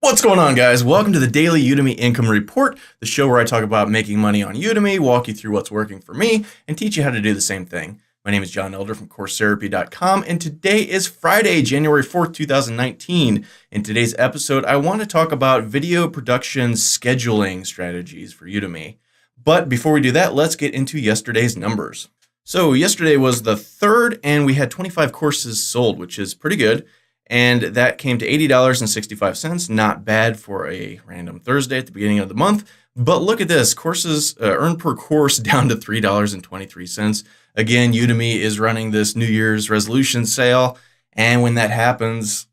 What's going on, guys? Welcome to the Daily Udemy Income Report, the show where I talk about making money on Udemy, walk you through what's working for me, and teach you how to do the same thing. My name is John Elder from CourseTherapy.com, and today is Friday, January 4th, 2019. In today's episode, I want to talk about video production scheduling strategies for Udemy. But before we do that, let's get into yesterday's numbers. So yesterday was the 3rd, and we had 25 courses sold, which is pretty good. And that came to $80.65. Not bad for a random Thursday at the beginning of the month. But look at this, courses earned per course down to $3.23. Again, Udemy is running this New Year's resolution sale. And when that happens,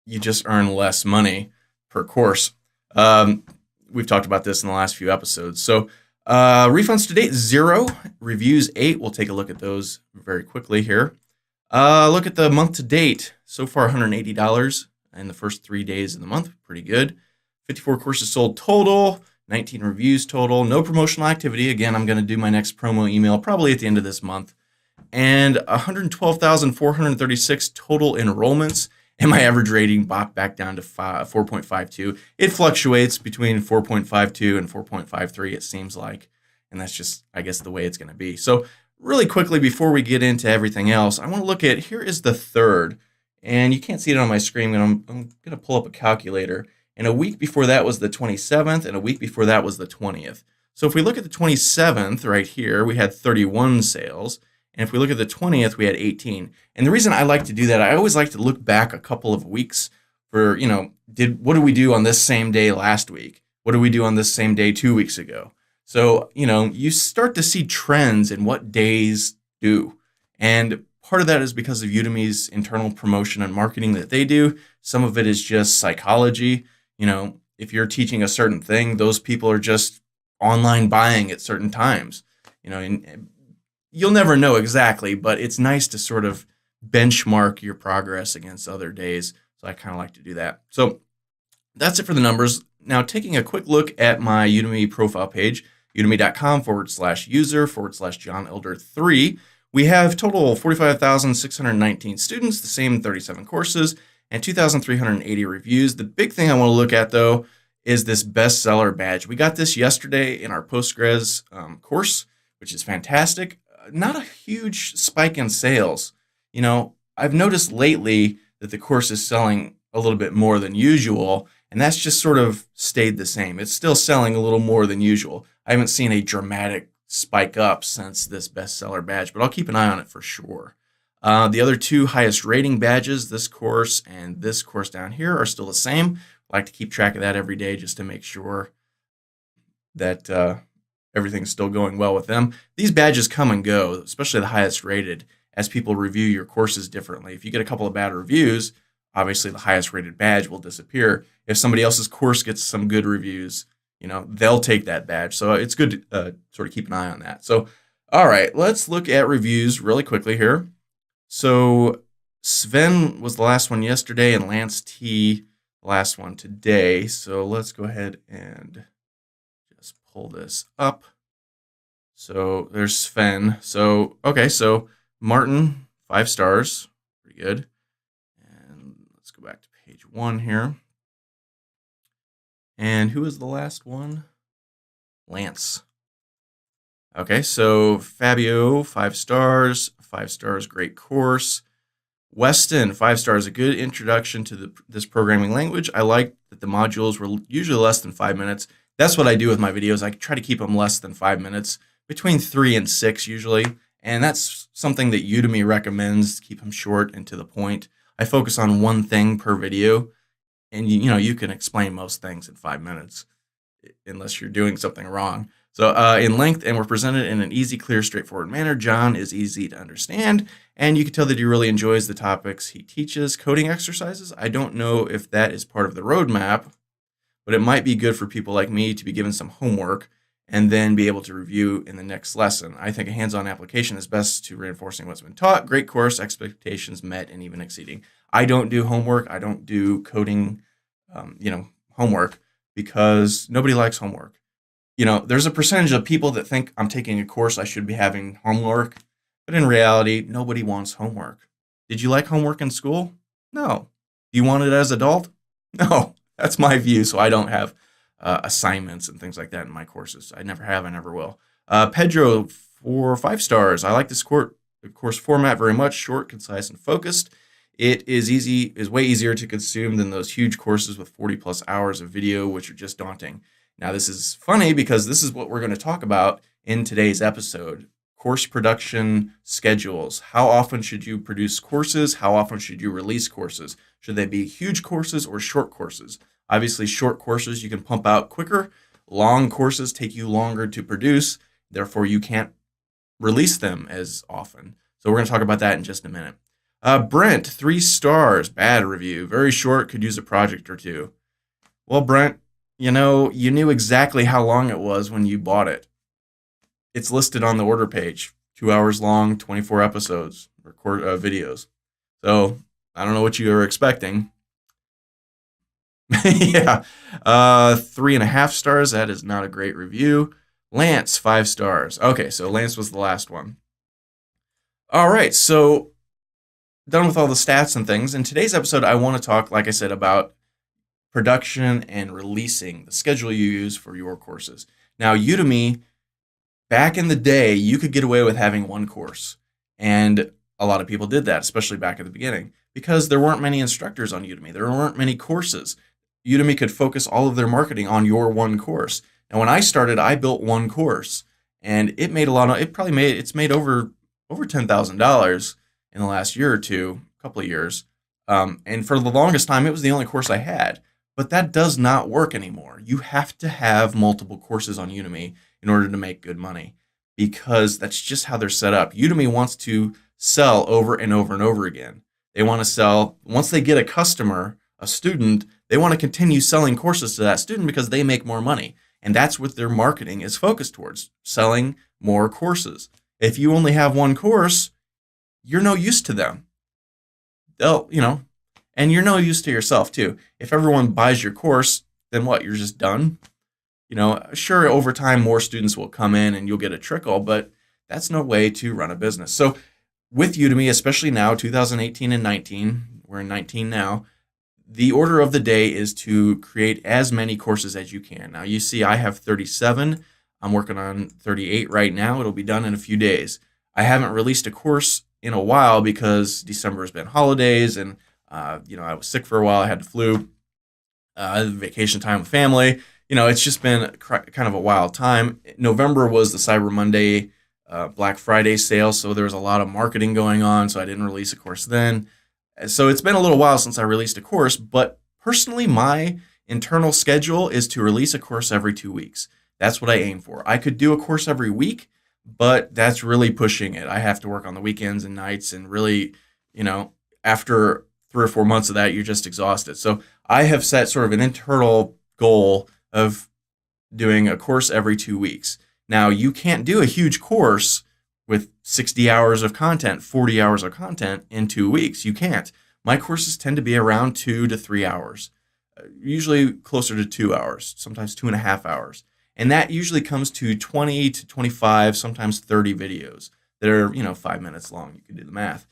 you just earn less money per course. We've talked about this in the last few episodes. So refunds to date, 0. Reviews, 8. We'll take a look at those very quickly here. Look at the month to date. So far, $180 in the first 3 days of the month. Pretty good. 54 courses sold total, 19 reviews total. No promotional activity. Again, I'm going to do my next promo email probably at the end of this month. And 112,436 total enrollments. And my average rating back down to 4.52. It fluctuates between 4.52 and 4.53, it seems like. And that's just, I guess, the way it's going to be. So really quickly, before we get into everything else, I want to look at, here is the 3rd. And you can't see it on my screen, and I'm going to pull up a calculator. And a week before that was the 27th, and a week before that was the 20th. So if we look at the 27th right here, we had 31 sales. And if we look at the 20th, we had 18. And the reason I like to do that, I always like to look back a couple of weeks for, what did we do on this same day last week? What did we do on this same day 2 weeks ago? So, you start to see trends in what days do. And part of that is because of Udemy's internal promotion and marketing that they do. Some of it is just psychology. If you're teaching a certain thing, those people are just online buying at certain times. And you'll never know exactly, but it's nice to sort of benchmark your progress against other days. So I kind of like to do that. So that's it for the numbers. Now, taking a quick look at my Udemy profile page, udemy.com/user/John Elder 3. We have total 45,619 students, the same 37 courses, and 2,380 reviews. The big thing I want to look at, though, is this bestseller badge. We got this yesterday in our Postgres course, which is fantastic. Not a huge spike in sales. I've noticed lately that the course is selling a little bit more than usual, and that's just sort of stayed the same. It's still selling a little more than usual. I haven't seen a dramatic spike up since this bestseller badge, but I'll keep an eye on it for sure. The other 2 highest rating badges, this course and this course down here, are still the same. I like to keep track of that every day just to make sure that everything's still going well with them. These badges come and go, especially the highest rated, as people review your courses differently. If you get a couple of bad reviews, obviously the highest rated badge will disappear. If somebody else's course gets some good reviews, they'll take that badge. So it's good to sort of keep an eye on that. So, all right, let's look at reviews really quickly here. So Sven was the last one yesterday and Lance T, the last one today. So let's go ahead and just pull this up. So there's Sven. So, okay, so Martin, 5 stars, pretty good. And let's go back to page 1 here. And who was the last one? Lance. Okay, so Fabio, 5 stars. 5 stars, great course. Weston, 5 stars, a good introduction to this programming language. I like that the modules were usually less than 5 minutes. That's what I do with my videos. I try to keep them less than 5 minutes, between 3 and 6 usually. And that's something that Udemy recommends, keep them short and to the point. I focus on one thing per video. And you can explain most things in 5 minutes, unless you're doing something wrong. So in length, and we're presented in an easy, clear, straightforward manner. John is easy to understand, and you can tell that he really enjoys the topics he teaches. Coding exercises, I don't know if that is part of the roadmap, but it might be good for people like me to be given some homework and then be able to review in the next lesson. I think a hands-on application is best to reinforcing what's been taught. Great course, expectations met, and even exceeding. I don't do homework. I don't do coding, homework, because nobody likes homework. There's a percentage of people that think I'm taking a course, I should be having homework. But in reality, nobody wants homework. Did you like homework in school? No. Do you want it as an adult? No. That's my view. So I don't have assignments and things like that in my courses. I never have. I never will. Pedro, 4 or 5 stars. I like this course format very much. Short, concise, and focused. It is way easier to consume than those huge courses with 40 plus hours of video, which are just daunting. Now, this is funny because this is what we're going to talk about in today's episode. Course production schedules. How often should you produce courses? How often should you release courses? Should they be huge courses or short courses? Obviously, short courses you can pump out quicker. Long courses take you longer to produce. Therefore, you can't release them as often. So we're going to talk about that in just a minute. Brent, 3 stars, bad review. Very short, could use a project or two. Well, Brent, you knew exactly how long it was when you bought it. It's listed on the order page, 2 hours long, 24 episodes, videos. So I don't know what you were expecting. Yeah, 3.5 stars. That is not a great review. Lance, 5 stars. Okay, so Lance was the last one. All right, so done with all the stats and things. In today's episode, I want to talk, like I said, about production and releasing, the schedule you use for your courses. Now, Udemy, back in the day, you could get away with having one course. And a lot of people did that, especially back at the beginning, because there weren't many instructors on Udemy. There weren't many courses. Udemy could focus all of their marketing on your one course. And when I started, I built one course, and it made it's made over $10,000 in the last year or two, couple of years. And for the longest time, it was the only course I had. But that does not work anymore. You have to have multiple courses on Udemy in order to make good money, because that's just how they're set up. Udemy wants to sell over and over and over again. They want to sell, once they get a customer, a student, they want to continue selling courses to that student because they make more money. And that's what their marketing is focused towards, selling more courses. If you only have one course, you're no use to them. And you're no use to yourself too. If everyone buys your course, then what? You're just done? Sure, over time, more students will come in and you'll get a trickle, but that's no way to run a business. So with Udemy, especially now, 2018 and 19, we're in 19 now, the order of the day is to create as many courses as you can. Now, you see I have 37. I'm working on 38 right now. It'll be done in a few days. I haven't released a course in a while because December has been holidays, and I was sick for a while. I had the flu, vacation time with family. It's just been kind of a wild time. November was the Cyber Monday, Black Friday sale, so there was a lot of marketing going on, so I didn't release a course then. So it's been a little while since I released a course, but personally, my internal schedule is to release a course every 2 weeks. That's what I aim for. I could do a course every week, but that's really pushing it. I have to work on the weekends and nights, and really, after 3 or 4 months of that, you're just exhausted. So I have set sort of an internal goal of doing a course every 2 weeks. Now, you can't do a huge course with 60 hours of content, 40 hours of content in 2 weeks. You can't. My courses tend to be around 2 to 3 hours, usually closer to 2 hours, sometimes 2.5 hours. And that usually comes to 20 to 25, sometimes 30 videos that are, 5 minutes long. You can do the math.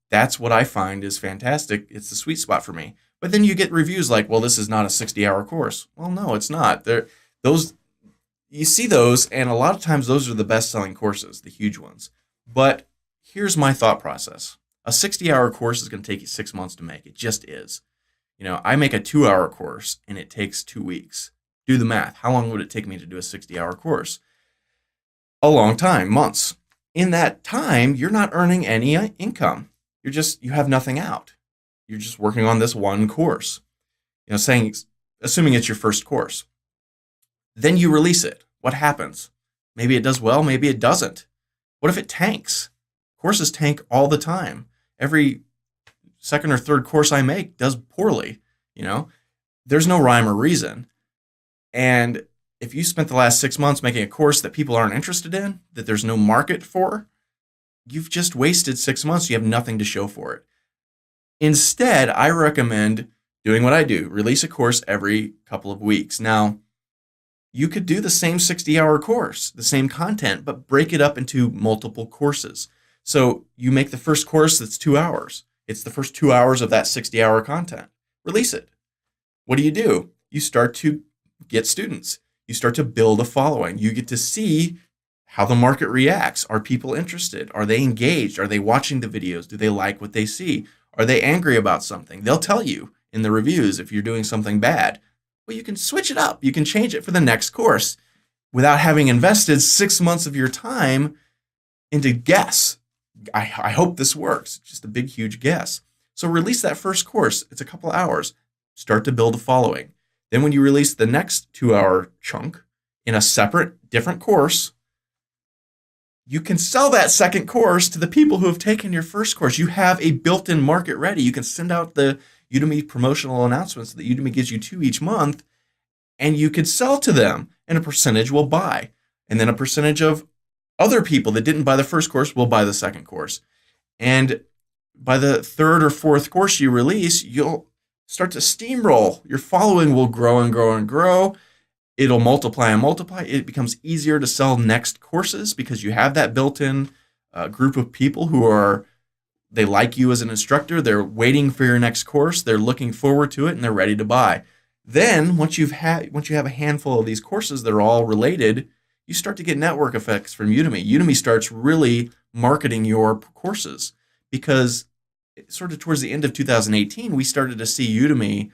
That's what I find is fantastic. It's the sweet spot for me. But then you get reviews like, well, this is not a 60-hour course. Well, no, it's not. You see those, and a lot of times those are the best-selling courses, the huge ones. But here's my thought process. A 60-hour course is going to take you 6 months to make. It just is. I make a 2-hour course, and it takes 2 weeks. Do the math. How long would it take me to do a 60-hour course? A long time, months. In that time, you're not earning any income. You have nothing out. You're just working on this one course. Assuming it's your first course. Then you release it. What happens? Maybe it does well, maybe it doesn't. What if it tanks? Courses tank all the time. Every second or third course I make does poorly. There's no rhyme or reason. And if you spent the last 6 months making a course that people aren't interested in, that there's no market for, you've just wasted 6 months. You have nothing to show for it. Instead, I recommend doing what I do, release a course every couple of weeks. Now, you could do the same 60-hour course, the same content, but break it up into multiple courses. So you make the first course that's 2 hours. It's the first 2 hours of that 60-hour content. Release it. what do? You start to get students. You start to build a following. You get to see how the market reacts. Are people interested? Are they engaged? Are they watching the videos? Do they like what they see? Are they angry about something? They'll tell you in the reviews if you're doing something bad. Well, you can switch it up. You can change it for the next course without having invested 6 months of your time into guess. I hope this works. Just a big, huge guess. So release that first course. It's a couple hours. Start to build a following. Then when you release the next 2-hour chunk in a separate, different course, you can sell that second course to the people who have taken your first course. You have a built-in market ready. You can send out the Udemy promotional announcements that Udemy gives you 2 each month, and you could sell to them, and a percentage will buy. And then a percentage of other people that didn't buy the first course will buy the second course. And by the third or fourth course you release, you'll start to steamroll. Your following will grow and grow and grow. It'll multiply and multiply. It becomes easier to sell next courses because you have that built-in group of people who they like you as an instructor. They're waiting for your next course. They're looking forward to it, and they're ready to buy. Then once you have a handful of these courses that are all related, you start to get network effects from Udemy. Udemy starts really marketing your courses because sort of towards the end of 2018, we started to see Udemy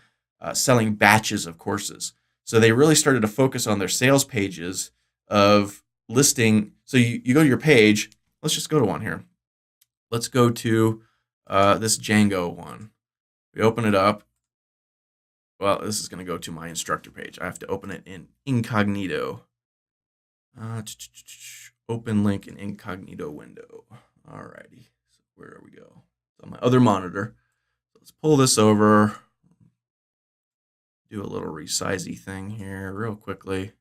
selling batches of courses. So they really started to focus on their sales pages of listing. So you go to your page. Let's just go to one here. Let's go to this Django one. We open it up. Well, this is going to go to my instructor page. I have to open it in incognito. Open link in incognito window. Alrighty. So where we go? It's on my other monitor. Let's pull this over. Do a little resizey thing here real quickly.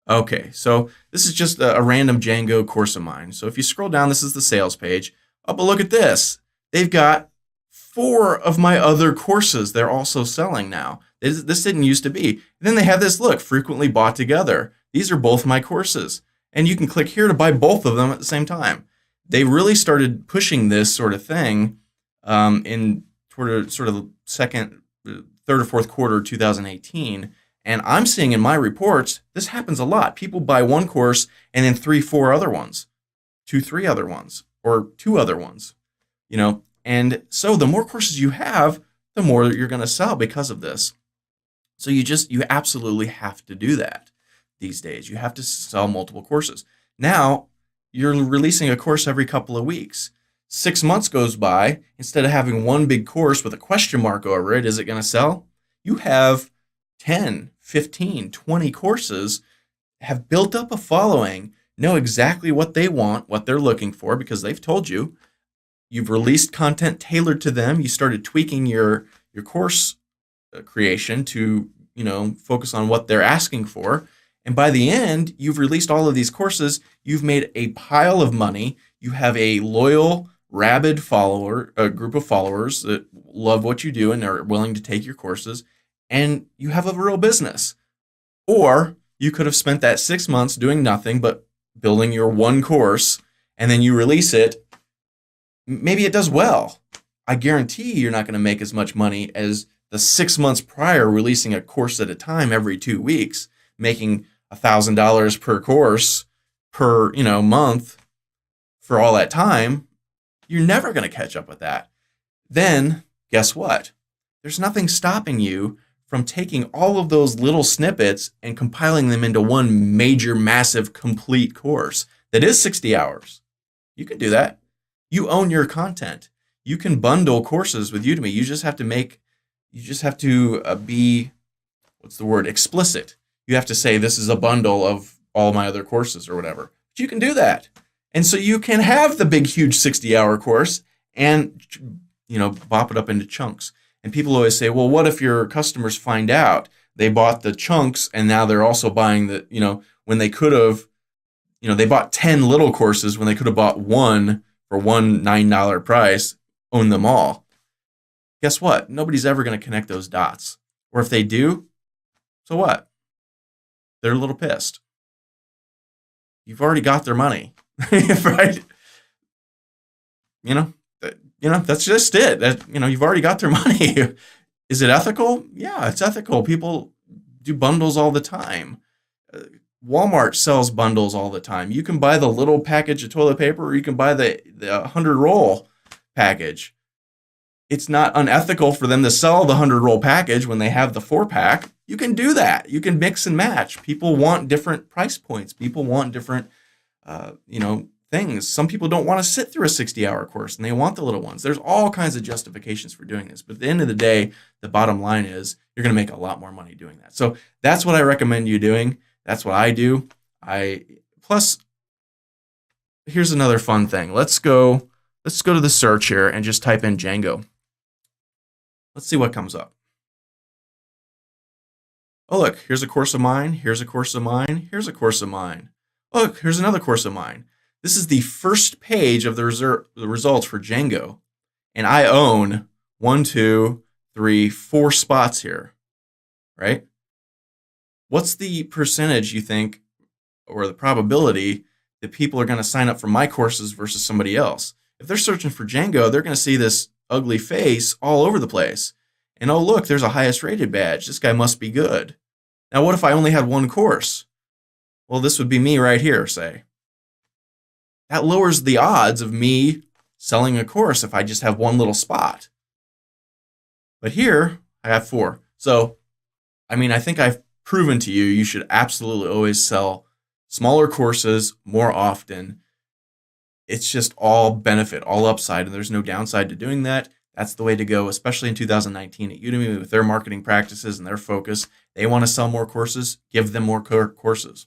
Okay, so this is just a random Django course of mine. So if you scroll down, this is the sales page. Oh, but look at this. They've got 4 of my other courses they're also selling now. This didn't used to be. And then they have this, look, frequently bought together. These are both my courses. And you can click here to buy both of them at the same time. They really started pushing this sort of thing in sort of the third or fourth quarter of 2018. And I'm seeing in my reports, this happens a lot. People buy one course and then 3, 4 other ones, 2, 3 other ones, or 2 other ones, And so the more courses you have, the more you're going to sell because of this. So you absolutely have to do that these days. You have to sell multiple courses. Now you're releasing a course every couple of weeks. 6 months goes by. Instead of having one big course with a question mark over it, is it going to sell? You have 10, 15, 20 courses, have built up a following, know exactly what they want, what they're looking for, because they've told you. You've released content tailored to them. You started tweaking your course creation to, focus on what they're asking for. And by the end, you've released all of these courses. You've made a pile of money. You have a loyal, rabid group of followers that love what you do and are willing to take your courses. And you have a real business. Or you could have spent that 6 months doing nothing but building your one course, and then you release it. Maybe it does well. I guarantee you're not going to make as much money as the 6 months prior releasing a course at a time every 2 weeks, making $1,000 per course per month for all that time. You're never going to catch up with that. Then guess what? There's nothing stopping you from taking all of those little snippets and compiling them into one major, massive, complete course that is 60 hours. You can do that. You own your content. You can bundle courses with Udemy. You just have to be, explicit. You have to say this is a bundle of all my other courses or whatever. But you can do that. And so you can have the big, huge 60-hour course and, bop it up into chunks. And people always say, well, what if your customers find out they bought the chunks and now they're also buying when they could have, they bought 10 little courses when they could have bought one for one $9 price, own them all. Guess what? Nobody's ever going to connect those dots. Or if they do, so what? They're a little pissed. You've already got their money, right? That's just it. You've already got their money. Is it ethical? Yeah, it's ethical. People do bundles all the time. Uh, Walmart sells bundles all the time. You can buy the little package of toilet paper, or you can buy the 100 roll package. It's not unethical for them to sell the 100 roll package when they have the 4-pack. You can do that. You can mix and match. People want different price points. People want different, things. Some people don't want to sit through a 60-hour course and they want the little ones. There's all kinds of justifications for doing this. But at the end of the day, the bottom line is you're going to make a lot more money doing that. So that's what I recommend you doing. That's what I do. Plus, here's another fun thing. Let's go to the search here and just type in Django. Let's see what comes up. Oh, look, here's a course of mine. Here's a course of mine. Here's a course of mine. Oh, look, here's another course of mine. This is the first page of the results for Django. And I own 1, 2, 3, 4 spots here, right? What's the percentage you think, or the probability that people are going to sign up for my courses versus somebody else? If they're searching for Django, they're going to see this ugly face all over the place. And oh, look, there's a highest rated badge. This guy must be good. Now, what if I only had one course? Well, this would be me right here, say. That lowers the odds of me selling a course if I just have one little spot. But here, I have 4. So, I think I've proven to you, you should absolutely always sell smaller courses more often. It's just all benefit, all upside, and there's no downside to doing that. That's the way to go, especially in 2019 at Udemy with their marketing practices and their focus. They want to sell more courses, give them more courses.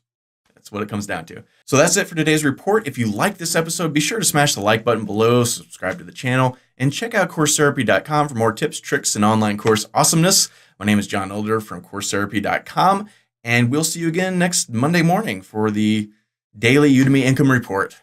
That's what it comes down to. So that's it for today's report. If you like this episode, be sure to smash the like button below, subscribe to the channel, and check out CourseTherapy.com for more tips, tricks, and online course awesomeness. My name is John Elder from CourseTherapy.com, and we'll see you again next Monday morning for the daily Udemy Income Report.